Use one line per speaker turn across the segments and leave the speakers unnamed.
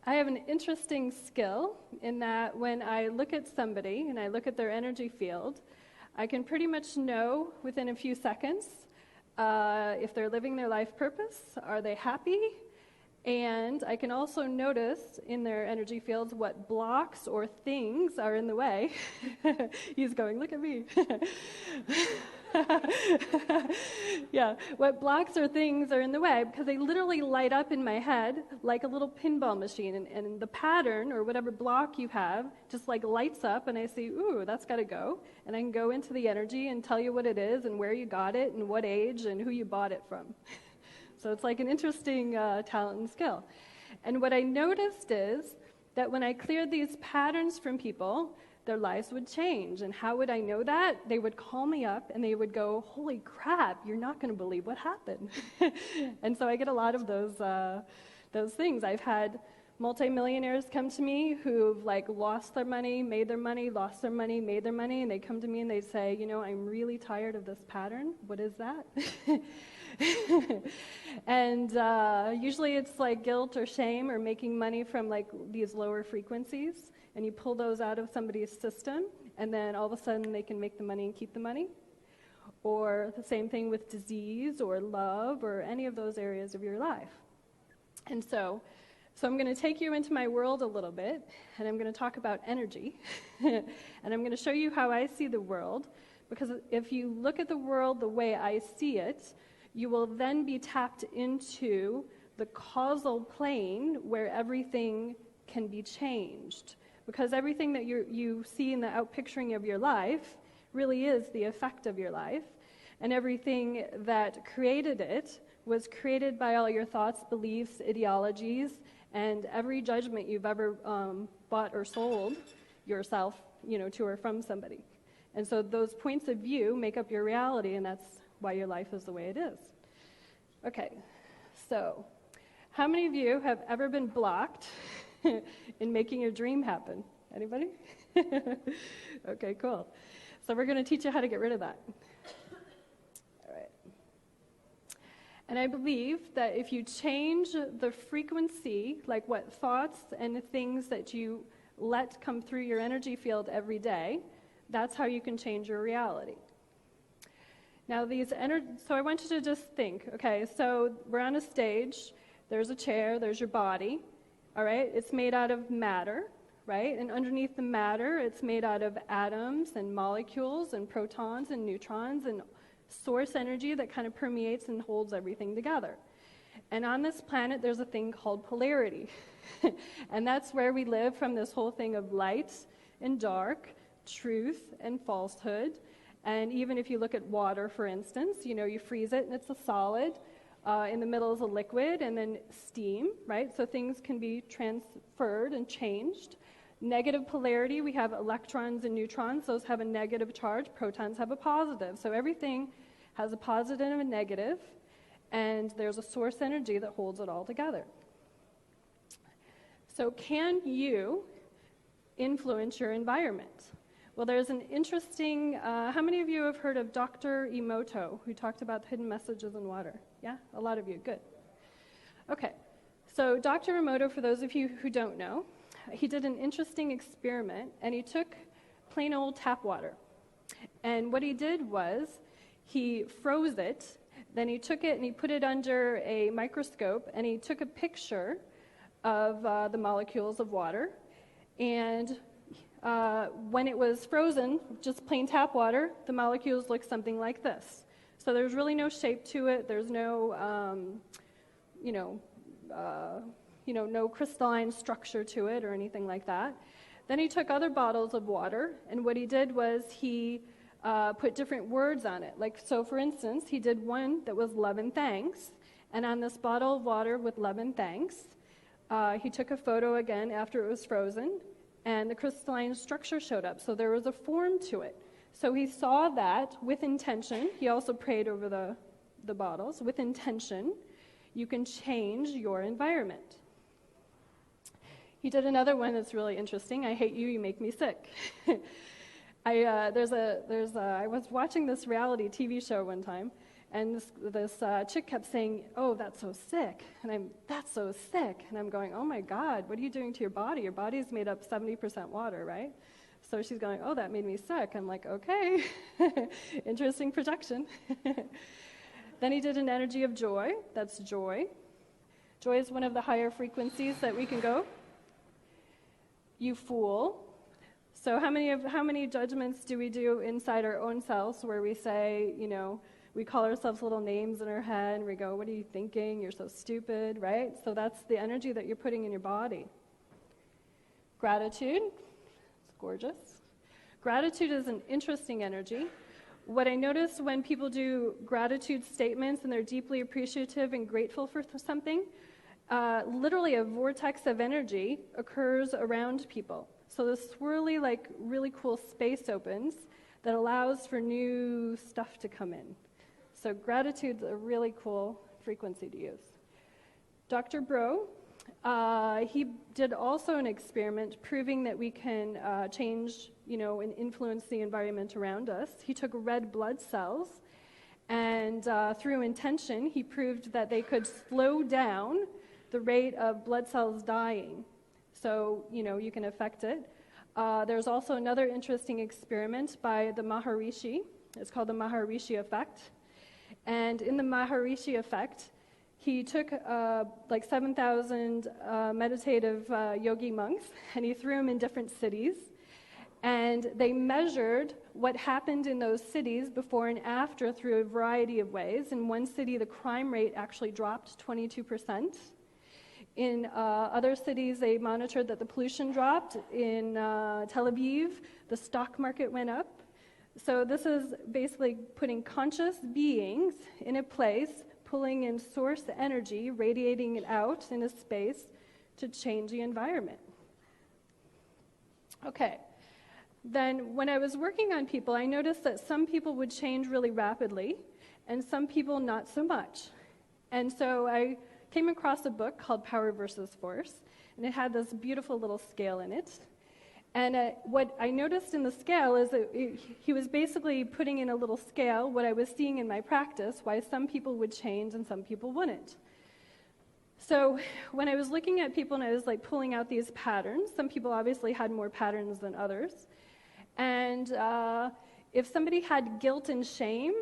I have an interesting skill in that when I look at somebody and I look at their energy field, I can pretty much know within a few seconds if they're living their life purpose, are they happy? And I can also notice in their energy fields what blocks or things are in the way. He's going, look at me. Yeah, what blocks or things are in the way, because they literally light up in my head like a little pinball machine, and the pattern or whatever block you have just like lights up, and I see, ooh, that's got to go, and I can go into the energy and tell you what it is and where you got it and what age and who you bought it from. So it's like an interesting talent and skill. And what I noticed is that when I cleared these patterns from people, their lives would change. And how would I know that? They would call me up and they would go, holy crap, you're not going to believe what happened. And so I get a lot of those things. I've had multimillionaires come to me who've like lost their money, made their money, lost their money, made their money, and they come to me and they say, you know, I'm really tired of this pattern. What is that? And usually it's like guilt or shame or making money from like these lower frequencies, and you pull those out of somebody's system, and then all of a sudden they can make the money and keep the money. Or the same thing with disease or love or any of those areas of your life. And so I'm going to take you into my world a little bit, and I'm going to talk about energy, and I'm going to show you how I see the world, because if you look at the world the way I see it, you will then be tapped into the causal plane where everything can be changed. Because everything that you see in the outpicturing of your life really is the effect of your life. And everything that created it was created by all your thoughts, beliefs, ideologies, and every judgment you've ever bought or sold yourself, to or from somebody. And so those points of view make up your reality, and that's why your life is the way it is. Okay, so how many of you have ever been blocked in making your dream happen? Anybody? Okay, cool. So we're going to teach you how to get rid of that. All right. And I believe that if you change the frequency, like what thoughts and things that you let come through your energy field every day, that's how you can change your reality. Now, so I want you to just think, okay, so we're on a stage, there's a chair, there's your body, all right? It's made out of matter, right? And underneath the matter, it's made out of atoms and molecules and protons and neutrons and source energy that kind of permeates and holds everything together. And on this planet, there's a thing called polarity. And that's where we live from this whole thing of light and dark, truth and falsehood. And even if you look at water, for instance, you freeze it and it's a solid. In the middle is a liquid, and then steam, right? So things can be transferred and changed. Negative polarity, we have electrons and neutrons. Those have a negative charge. Protons have a positive. So everything has a positive and a negative, and there's a source energy that holds it all together. So can you influence your environment? Well, there's an interesting, how many of you have heard of Dr. Emoto, who talked about hidden messages in water? Yeah, a lot of you, good. Okay, so Dr. Emoto, for those of you who don't know, he did an interesting experiment, and he took plain old tap water. And what he did was he froze it, then he took it and he put it under a microscope, and he took a picture of the molecules of water, and when it was frozen, just plain tap water, the molecules look something like this. So there's really no shape to it. There's no, no crystalline structure to it or anything like that. Then he took other bottles of water, and what he did was he put different words on it. Like, so for instance, he did one that was love and thanks, and on this bottle of water with love and thanks, he took a photo again after it was frozen, and the crystalline structure showed up. So there was a form to it. So he saw that with intention. He also prayed over the bottles. With intention, you can change your environment. He did another one that's really interesting. I hate you, you make me sick. I was watching this reality TV show one time, And this chick kept saying, "Oh, that's so sick." And "That's so sick." And I'm going, "Oh my God, what are you doing to your body? Your body is made up 70% water, right?" So she's going, "Oh, that made me sick." I'm like, "Okay." Interesting projection. Then he did an energy of joy. That's joy. Joy is one of the higher frequencies that we can go. You fool. So how many judgments do we do inside our own selves where we say, we call ourselves little names in our head and we go, "What are you thinking? You're so stupid," right? So that's the energy that you're putting in your body. Gratitude. It's gorgeous. Gratitude is an interesting energy. What I notice when people do gratitude statements and they're deeply appreciative and grateful for something, literally a vortex of energy occurs around people. So this swirly, really cool space opens that allows for new stuff to come in. So gratitude's a really cool frequency to use. Dr. Bro, he did also an experiment proving that we can change, and influence the environment around us. He took red blood cells, and through intention, he proved that they could slow down the rate of blood cells dying. So, you can affect it. There's also another interesting experiment by the Maharishi. It's called the Maharishi effect. And in the Maharishi effect, he took 7,000 meditative yogi monks, and he threw them in different cities. And they measured what happened in those cities before and after through a variety of ways. In one city, the crime rate actually dropped 22%. In other cities, they monitored that the pollution dropped. In Tel Aviv, the stock market went up. So this is basically putting conscious beings in a place, pulling in source energy, radiating it out in a space to change the environment. Okay. Then when I was working on people, I noticed that some people would change really rapidly, and some people not so much. And so I came across a book called Power versus Force, and it had this beautiful little scale in it. And what I noticed in the scale is that he was basically putting in a little scale what I was seeing in my practice, why some people would change and some people wouldn't. So when I was looking at people and I was pulling out these patterns, some people obviously had more patterns than others. And if somebody had guilt and shame,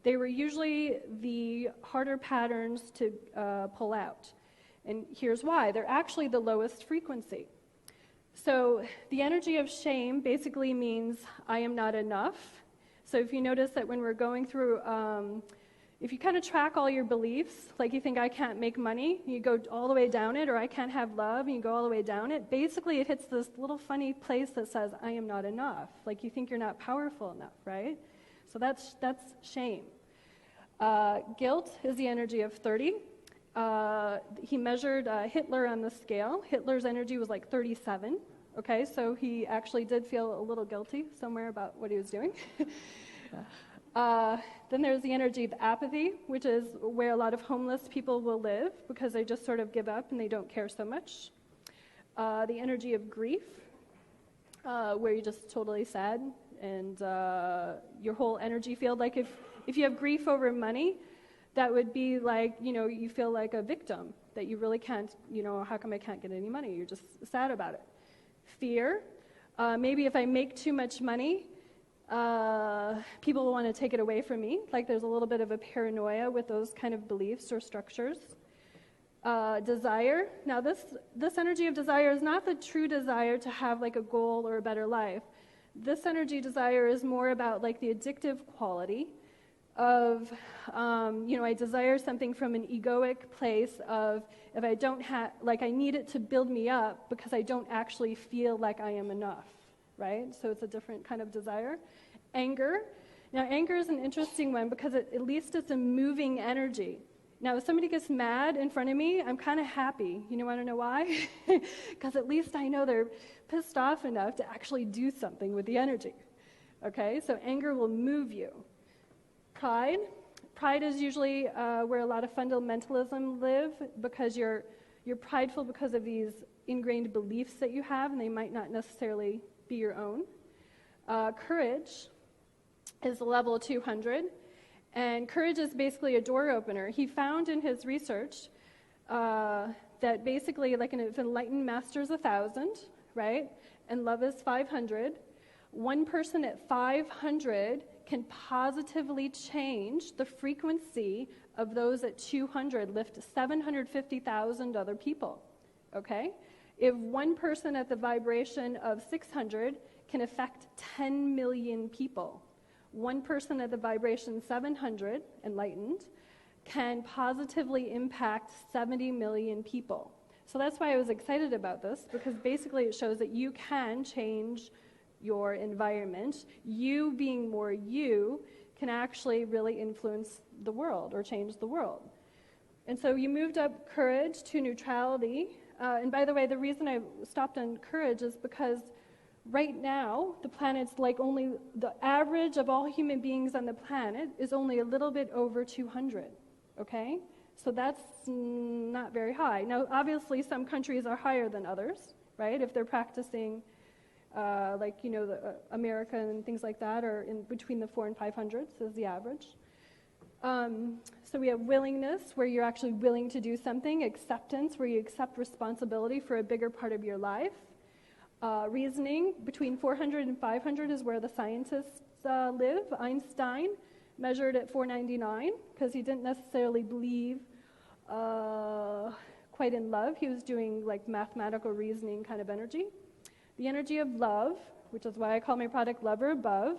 they were usually the harder patterns to pull out. And here's why. They're actually the lowest frequency. So the energy of shame basically means I am not enough. So if you notice that when we're going through, if you kind of track all your beliefs, you think I can't make money, you go all the way down it, or I can't have love, and you go all the way down it, basically it hits this little funny place that says I am not enough. You think you're not powerful enough, right? So that's shame. Guilt is the energy of 30. He measured Hitler on the scale. Hitler's energy was 37. Okay, so he actually did feel a little guilty somewhere about what he was doing. Then there's the energy of apathy, which is where a lot of homeless people will live because they just sort of give up and they don't care so much. The energy of grief, where you're just totally sad and your whole energy field, if you have grief over money, that would be you feel like a victim, that you really can't, how come I can't get any money? You're just sad about it. Fear, maybe if I make too much money, people will want to take it away from me. There's a little bit of a paranoia with those kind of beliefs or structures. Desire. Now this energy of desire is not the true desire to have a goal or a better life. This energy desire is more about the addictive quality of, I desire something from an egoic place of if I don't have, I need it to build me up because I don't actually feel like I am enough, right? So it's a different kind of desire. Anger. Now, anger is an interesting one because at least it's a moving energy. Now, if somebody gets mad in front of me, I'm kind of happy. You want to know why? Because at least I know they're pissed off enough to actually do something with the energy. Okay, so anger will move you. Pride. Pride is usually where a lot of fundamentalism live because you're prideful because of these ingrained beliefs that you have, and they might not necessarily be your own. Courage is level 200, And courage is basically a door opener. He found in his research that basically, like if enlightened master is 1,000, right, and love is 500, one person at 500 can positively change the frequency of those at 200, lift 750,000 other people, okay? If one person at the vibration of 600 can affect 10 million people, one person at the vibration 700, enlightened, can positively impact 70 million people. So that's why I was excited about this, because basically it shows that you can change your environment. You being more you can actually really influence the world or change the world. And so you moved up courage to neutrality. And by the way, the reason I stopped on courage is because right now the planet's like only the average of all human beings on the planet is only a little bit over 200. Okay? So that's not very high. Now, obviously, some countries are higher than others, right? If they're practicing, America and things like that are in between the 400 and 500s is the average. So we have willingness, where you're actually willing to do something. Acceptance, where you accept responsibility for a bigger part of your life. Reasoning, between 400 and 500 is where the scientists live. Einstein measured at 499 because he didn't necessarily believe quite in love. He was doing like mathematical reasoning kind of energy. The energy of love, which is why I call my product Love or Above,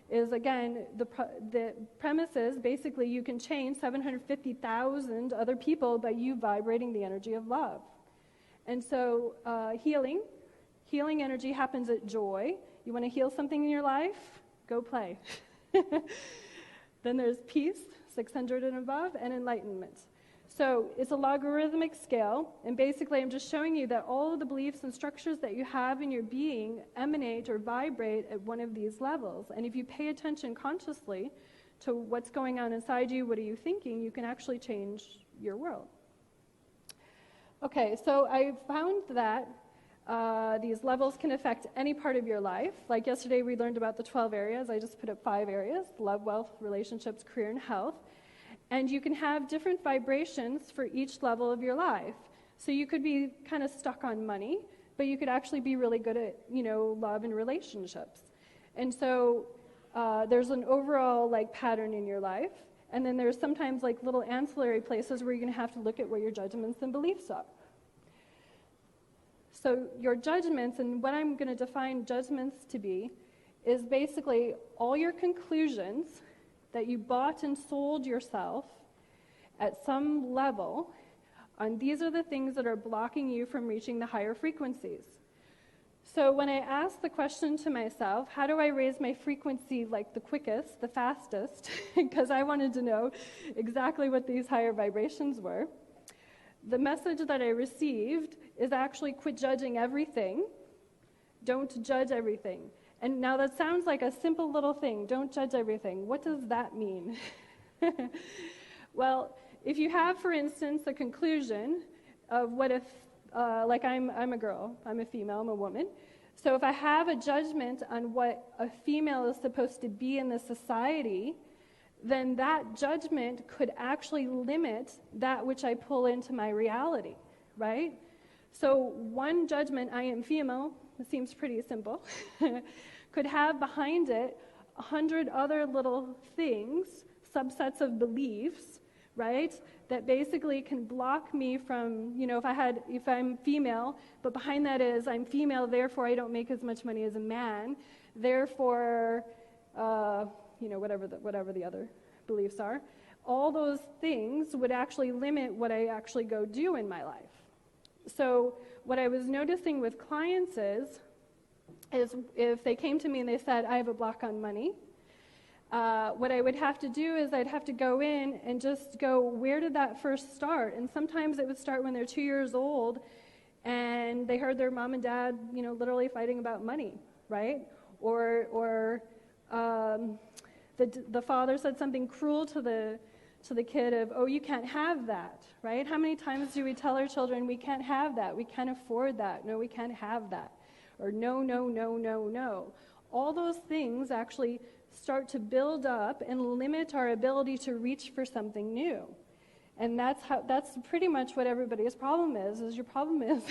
is again, the premise is basically you can change 750,000 other people by you vibrating the energy of love. And so healing energy happens at joy. You want to heal something in your life? Go play. Then there's peace, 600 and above, and enlightenment. So it's a logarithmic scale, and basically I'm just showing you that all of the beliefs and structures that you have in your being emanate or vibrate at one of these levels. And if you pay attention consciously to what's going on inside you, what are you thinking, you can actually change your world. Okay, so I found that these levels can affect any part of your life. Like yesterday we learned about the 12 areas. I just put up 5 areas: love, wealth, relationships, career, and health. And you can have different vibrations for each level of your life. So you could be kind of stuck on money, but you could actually be really good at, love and relationships. And so there's an overall pattern in your life. And then there's sometimes little ancillary places where you're going to have to look at what your judgments and beliefs are. So your judgments, and what I'm going to define judgments to be, is basically all your conclusions that you bought and sold yourself at some level, and these are the things that are blocking you from reaching the higher frequencies. So when I asked the question to myself, how do I raise my frequency the quickest, the fastest, because I wanted to know exactly what these higher vibrations were, the message that I received is actually quit judging everything. Don't judge everything. And now that sounds like a simple little thing, don't judge everything. What does that mean? Well, if you have, for instance, a conclusion of what if, I'm a girl, I'm a female, I'm a woman. So if I have a judgment on what a female is supposed to be in the society, then that judgment could actually limit that which I pull into my reality, right? So one judgment, I am female, it seems pretty simple, could have behind it 100 other little things, subsets of beliefs, right, that basically can block me from, if I'm female, but behind that is I'm female, therefore I don't make as much money as a man, therefore, whatever the other beliefs are, all those things would actually limit what I actually go do in my life. So what I was noticing with clients is if they came to me and they said, I have a block on money, what I would have to do is I'd have to go in and just go, where did that first start? And sometimes it would start when they're 2 years old and they heard their mom and dad, literally fighting about money, right? Or the father said something cruel to the kid of, oh, you can't have that, right? How many times do we tell our children, we can't have that, we can't afford that, no, we can't have that, or no, no, no, no, no. All those things actually start to build up and limit our ability to reach for something new. And that's pretty much what everybody's problem is your problem is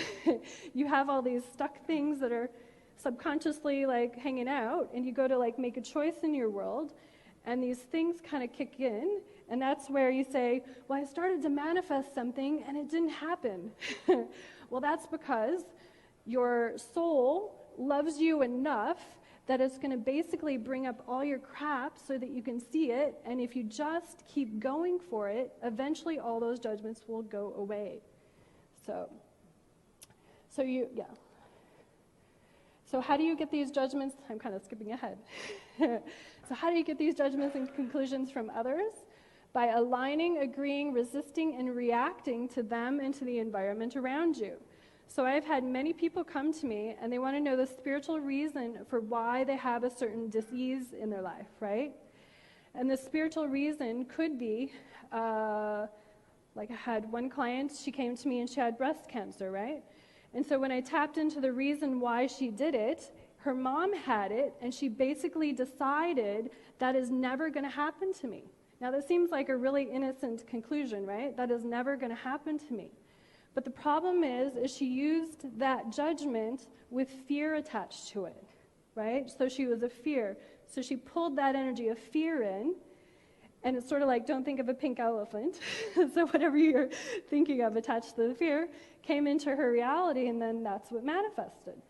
you have all these stuck things that are subconsciously like hanging out, and you go to like make a choice in your world, and these things kind of kick in, and that's where you say, well, I started to manifest something and it didn't happen. Well, that's because your soul loves you enough that it's going to basically bring up all your crap so that you can see it, and if you just keep going for it, eventually all those judgments will go away. So how do you get these judgments? I'm kind of skipping ahead. So how do you get these judgments and conclusions from others? By aligning, agreeing, resisting, and reacting to them and to the environment around you. So I've had many people come to me, and they want to know the spiritual reason for why they have a certain disease in their life, right? And the spiritual reason could be, like I had one client, she came to me and she had breast cancer, right? And so when I tapped into the reason why she did it, her mom had it, and she basically decided that is never going to happen to me. Now that seems like a really innocent conclusion, right? That is never going to happen to me. But the problem is she used that judgment with fear attached to it, right? So she was a fear. So she pulled that energy of fear in, and it's sort of like, don't think of a pink elephant. So whatever you're thinking of attached to the fear came into her reality, and then that's what manifested.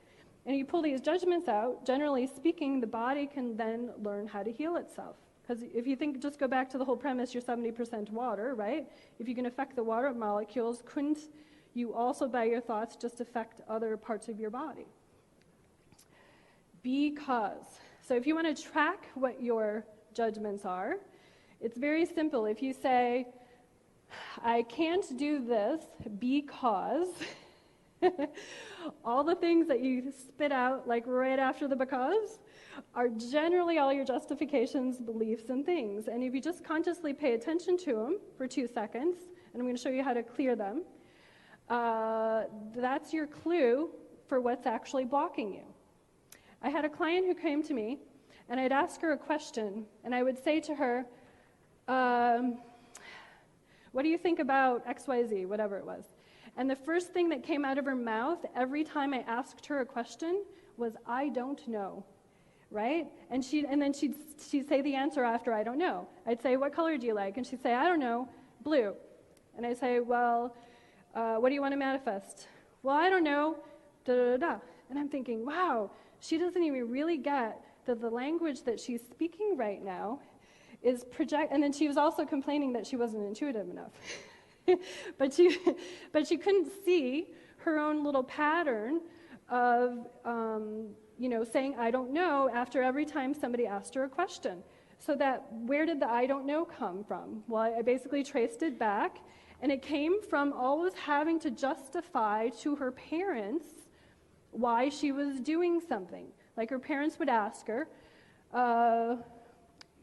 And you pull these judgments out, generally speaking, the body can then learn how to heal itself. Because if you think, just go back to the whole premise, you're 70% water, right? If you can affect the water molecules, couldn't you also, by your thoughts, just affect other parts of your body? Because. So if you want to track what your judgments are, it's very simple. If you say, I can't do this because, all the things that you spit out like right after the because are generally all your justifications, beliefs, and things. And if you just consciously pay attention to them for 2 seconds, and I'm going to show you how to clear them, that's your clue for what's actually blocking you. I had a client who came to me, and I'd ask her a question, and I would say to her, what do you think about XYZ, whatever it was? And the first thing that came out of her mouth every time I asked her a question was, I don't know, right? And then she'd say the answer after, I don't know. I'd say, what color do you like? And she'd say, I don't know, blue. And I'd say, well, what do you want to manifest? Well, I don't know, da-da-da-da. And I'm thinking, wow, she doesn't even really get that the language that she's speaking right now is and then she was also complaining that she wasn't intuitive enough. but she couldn't see her own little pattern of, saying, I don't know, after every time somebody asked her a question. So where did the I don't know come from? Well, I basically traced it back, and it came from always having to justify to her parents why she was doing something. Like her parents would ask her,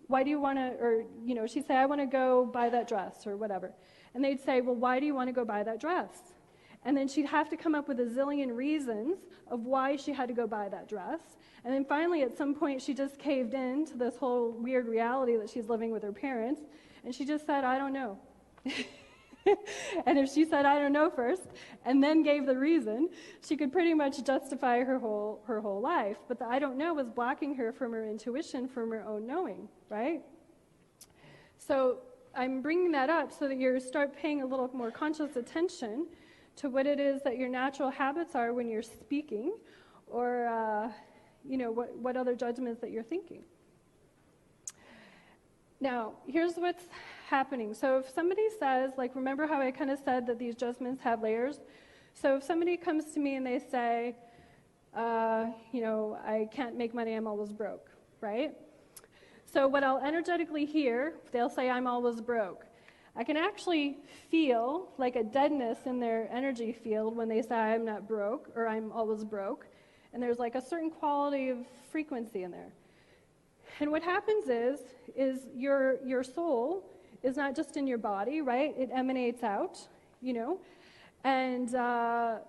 why do you want to, or, she'd say, I want to go buy that dress or whatever. And they'd say, well, why do you want to go buy that dress? And then she'd have to come up with a zillion reasons of why she had to go buy that dress. And then finally, at some point, she just caved in to this whole weird reality that she's living with her parents, and she just said, I don't know. And if she said, I don't know first, and then gave the reason, she could pretty much justify her whole life. But the I don't know was blocking her from her intuition, from her own knowing, right? So I'm bringing that up so that you start paying a little more conscious attention to what it is that your natural habits are when you're speaking, or what other judgments that you're thinking. Now, here's what's happening. So if somebody says, like, remember how I kind of said that these judgments have layers? So if somebody comes to me and they say, I can't make money, I'm always broke, right? So what I'll energetically hear, they'll say, I'm always broke. I can actually feel like a deadness in their energy field when they say I'm not broke or I'm always broke. And there's like a certain quality of frequency in there. And what happens is your soul is not just in your body, right? It emanates out, And so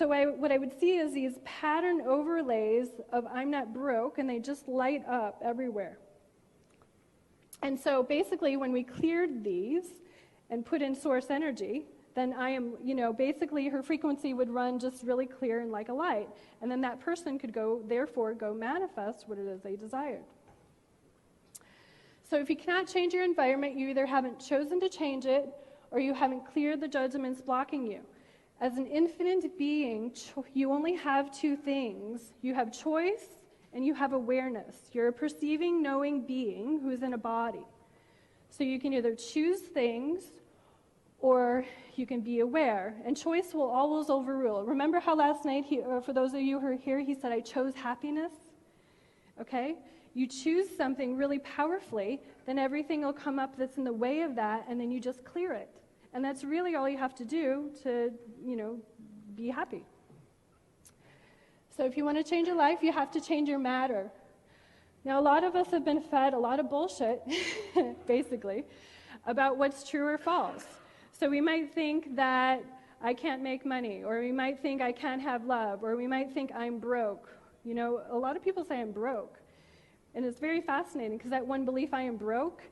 what I would see is these pattern overlays of I'm not broke, and they just light up everywhere. And so basically when we cleared these and put in source energy, then I am, basically her frequency would run just really clear and like a light. And then that person could therefore go manifest what it is they desired. So if you cannot change your environment, you either haven't chosen to change it or you haven't cleared the judgments blocking you. As an infinite being, you only have two things. You have choice and you have awareness. You're a perceiving, knowing being who's in a body. So you can either choose things or you can be aware. And choice will always overrule. Remember how last night, for those of you who are here, he said, I chose happiness? Okay? You choose something really powerfully, then everything will come up that's in the way of that, and then you just clear it. And that's really all you have to do to, be happy. So if you want to change your life, you have to change your matter. Now, a lot of us have been fed a lot of bullshit, basically, about what's true or false. So we might think that I can't make money, or we might think I can't have love, or we might think I'm broke. A lot of people say I'm broke. And it's very fascinating because that one belief, I am broke,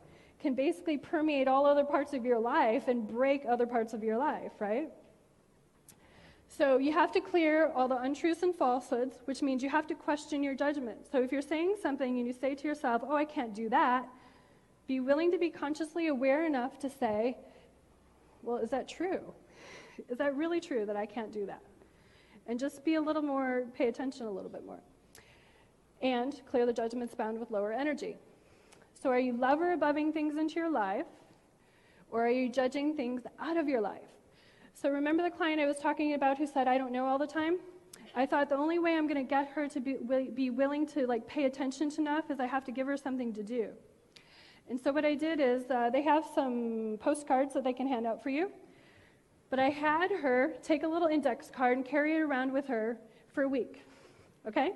can basically permeate all other parts of your life and break other parts of your life, right? So you have to clear all the untruths and falsehoods, which means you have to question your judgment. So if you're saying something and you say to yourself, oh, I can't do that, be willing to be consciously aware enough to say, well, is that true? Is that really true that I can't do that? And just be a little more, pay attention a little bit more. And clear the judgments bound with lower energy. So are you lover aboveing things into your life, or are you judging things out of your life? So remember the client I was talking about who said, I don't know all the time? I thought the only way I'm going to get her to be willing to pay attention enough is I have to give her something to do. And so what I did is they have some postcards that they can hand out for you. But I had her take a little index card and carry it around with her for a week. Okay?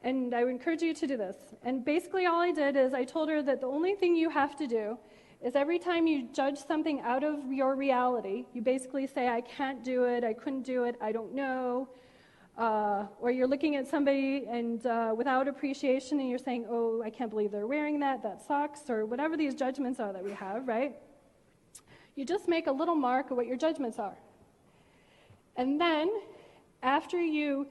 And I would encourage you to do this. And basically all I did is I told her that the only thing you have to do is every time you judge something out of your reality, you basically say, I can't do it, I couldn't do it, I don't know. Or you're looking at somebody and without appreciation and you're saying, oh, I can't believe they're wearing that sucks, or whatever these judgments are that we have, right? You just make a little mark of what your judgments are. And then after you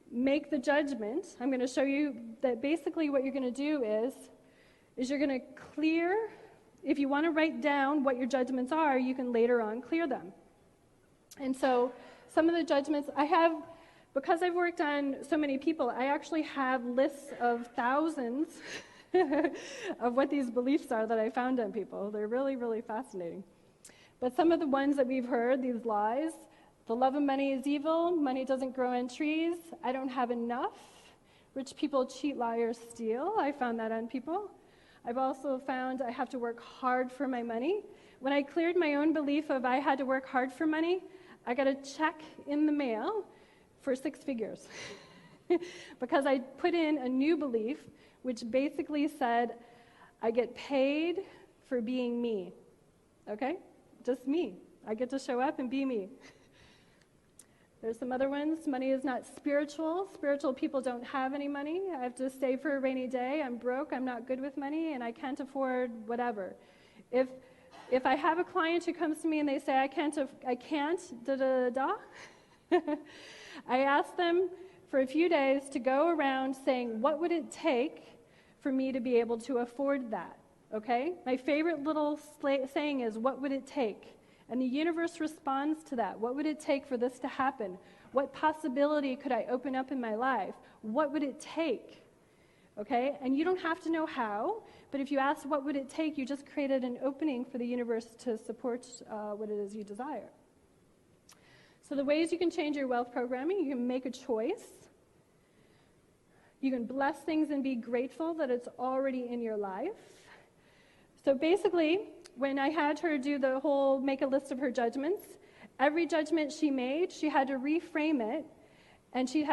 make the judgment, I'm going to show you that basically what you're going to do is you're going to clear. If you want to write down what your judgments are, you can later on clear them. And so some of the judgments I have, because I've worked on so many people, I actually have lists of thousands of what these beliefs are that I found on people. They're really, really fascinating. But some of the ones that we've heard, these lies, the love of money is evil, money doesn't grow on trees, I don't have enough, rich people cheat, liars, steal. I found that on people. I've also found I have to work hard for my money. When I cleared my own belief of I had to work hard for money, I got a check in the mail for 6 figures. Because I put in a new belief, which basically said, I get paid for being me. Okay? Just me. I get to show up and be me. There's some other ones. Money is not spiritual. Spiritual people don't have any money. I have to save for a rainy day. I'm broke. I'm not good with money, and I can't afford whatever. If I have a client who comes to me and they say, I can't, I ask them for a few days to go around saying, what would it take for me to be able to afford that? Okay? My favorite little saying is, what would it take? And the universe responds to that. What would it take for this to happen? What possibility could I open up in my life? What would it take? Okay? And you don't have to know how, but if you ask what would it take, you just created an opening for the universe to support what it is you desire. So the ways you can change your wealth programming, you can make a choice. You can bless things and be grateful that it's already in your life. So basically, when I had her do the whole make a list of her judgments, every judgment she made, she had to reframe it, and she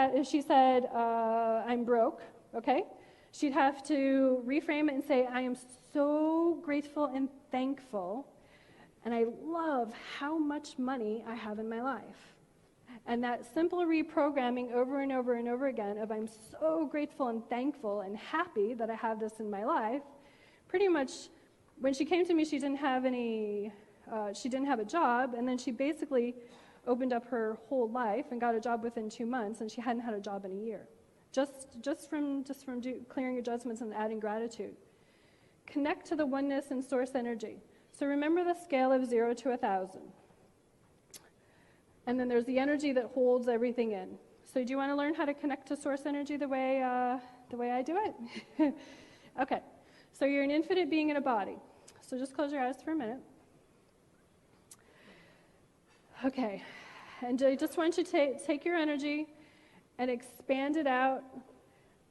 said, I'm broke, okay? She'd have to reframe it and say, I am so grateful and thankful, and I love how much money I have in my life. And that simple reprogramming over and over and over again of I'm so grateful and thankful and happy that I have this in my life pretty much, when she came to me, she didn't have a job, and then she basically opened up her whole life and got a job within 2 months, and she hadn't had a job in a year. Just from clearing your judgments and adding gratitude. Connect to the oneness and source energy. So remember the scale of 0 to 1,000. And then there's the energy that holds everything in. So do you want to learn how to connect to source energy the way I do it? Okay. So you're an infinite being in a body. So just close your eyes for a minute. Okay. And I just want you to take your energy and expand it out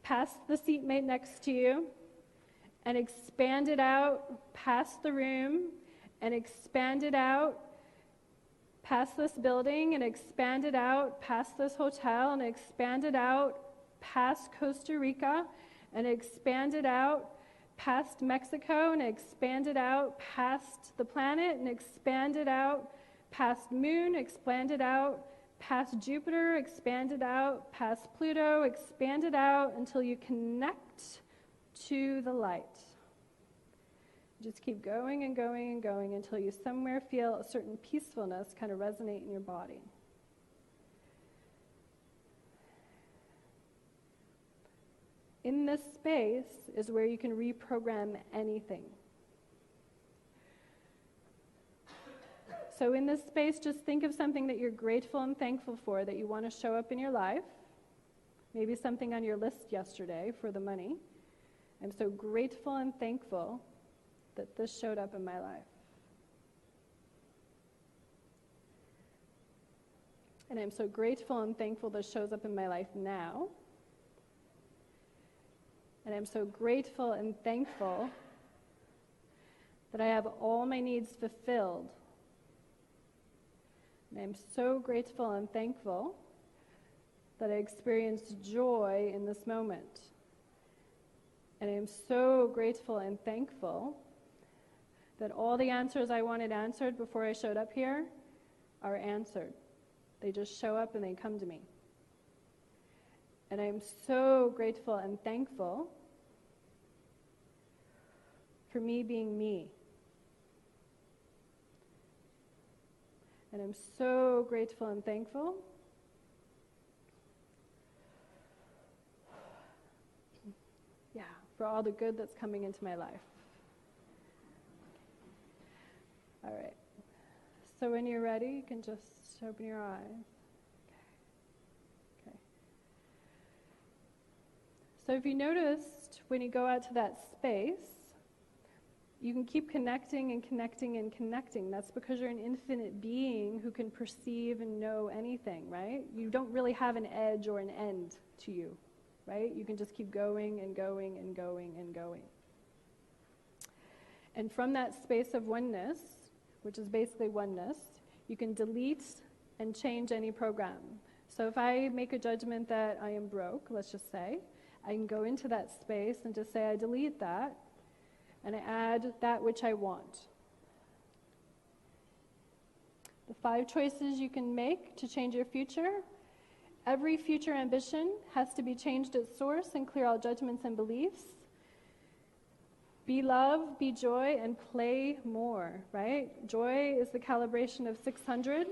past the seatmate next to you, and expand it out past the room, and expand it out past this building, and expand it out past this hotel, and expand it out past Costa Rica, and expand it out past Mexico, and expand it out past the planet, and expand it out past Moon, expand it out past Jupiter, expand it out past Pluto, expand it out until you connect to the light. Just keep going and going and going until you somewhere feel a certain peacefulness kind of resonate in your body. In this space is where you can reprogram anything. So in this space, just think of something that you're grateful and thankful for that you want to show up in your life. Maybe something on your list yesterday for the money. I'm so grateful and thankful that this showed up in my life. And I'm so grateful and thankful this shows up in my life now. And I'm so grateful and thankful that I have all my needs fulfilled. And I'm so grateful and thankful that I experienced joy in this moment. And I am so grateful and thankful that all the answers I wanted answered before I showed up here are answered. They just show up and they come to me. And I am so grateful and thankful for me being me. And I'm so grateful and thankful for all the good that's coming into my life. All right. So when you're ready, you can just open your eyes. Okay. So if you noticed, when you go out to that space, you can keep connecting and connecting and connecting. That's because you're an infinite being who can perceive and know anything, right? You don't really have an edge or an end to you, right? You can just keep going and going and going and going. And from that space of oneness, which is basically oneness, you can delete and change any program. So if I make a judgment that I am broke, let's just say, I can go into that space and just say I delete that, and I add that which I want. The 5 choices you can make to change your future. Every future ambition has to be changed at source and clear all judgments and beliefs. Be love, be joy, and play more, right? Joy is the calibration of 600.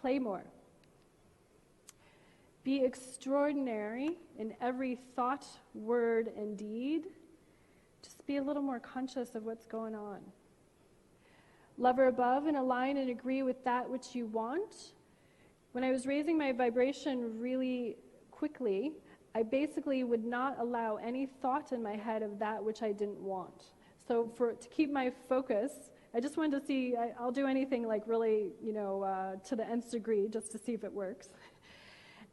Play more. Be extraordinary in every thought, word, and deed. Just be a little more conscious of what's going on. Lover above and align and agree with that which you want. When I was raising my vibration really quickly, I basically would not allow any thought in my head of that which I didn't want. So to keep my focus, I just wanted to see, I'll do anything like really, to the nth degree just to see if it works.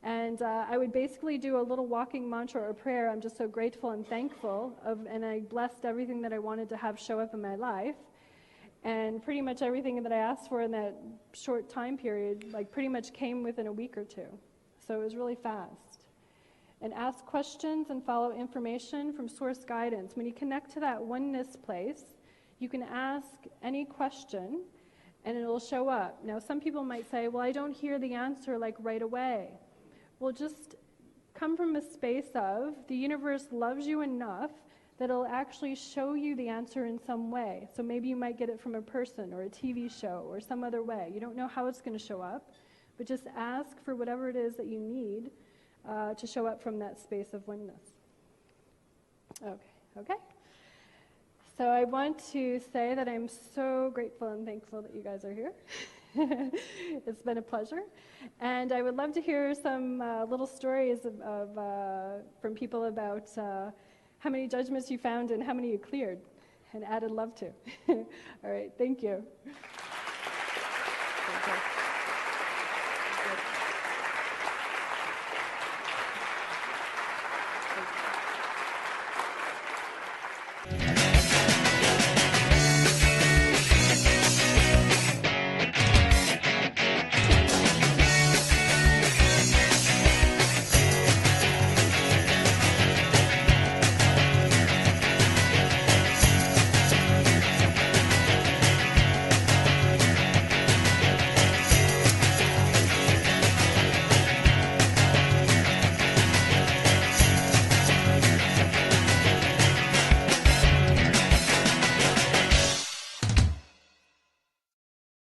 And I would basically do a little walking mantra or prayer. I'm just so grateful and thankful and I blessed everything that I wanted to have show up in my life. And pretty much everything that I asked for in that short time period, pretty much came within a week or 2. So it was really fast. And ask questions and follow information from source guidance. When you connect to that oneness place, you can ask any question and it'll show up. Now, some people might say, well, I don't hear the answer right away. Well, just come from a space of the universe loves you enough that'll actually show you the answer in some way. So maybe you might get it from a person or a TV show or some other way. You don't know how it's going to show up, but just ask for whatever it is that you need to show up from that space of oneness. Okay. So I want to say that I'm so grateful and thankful that you guys are here. It's been a pleasure. And I would love to hear some little stories from people about how many judgments you found and how many you cleared and added love to. All right, thank you.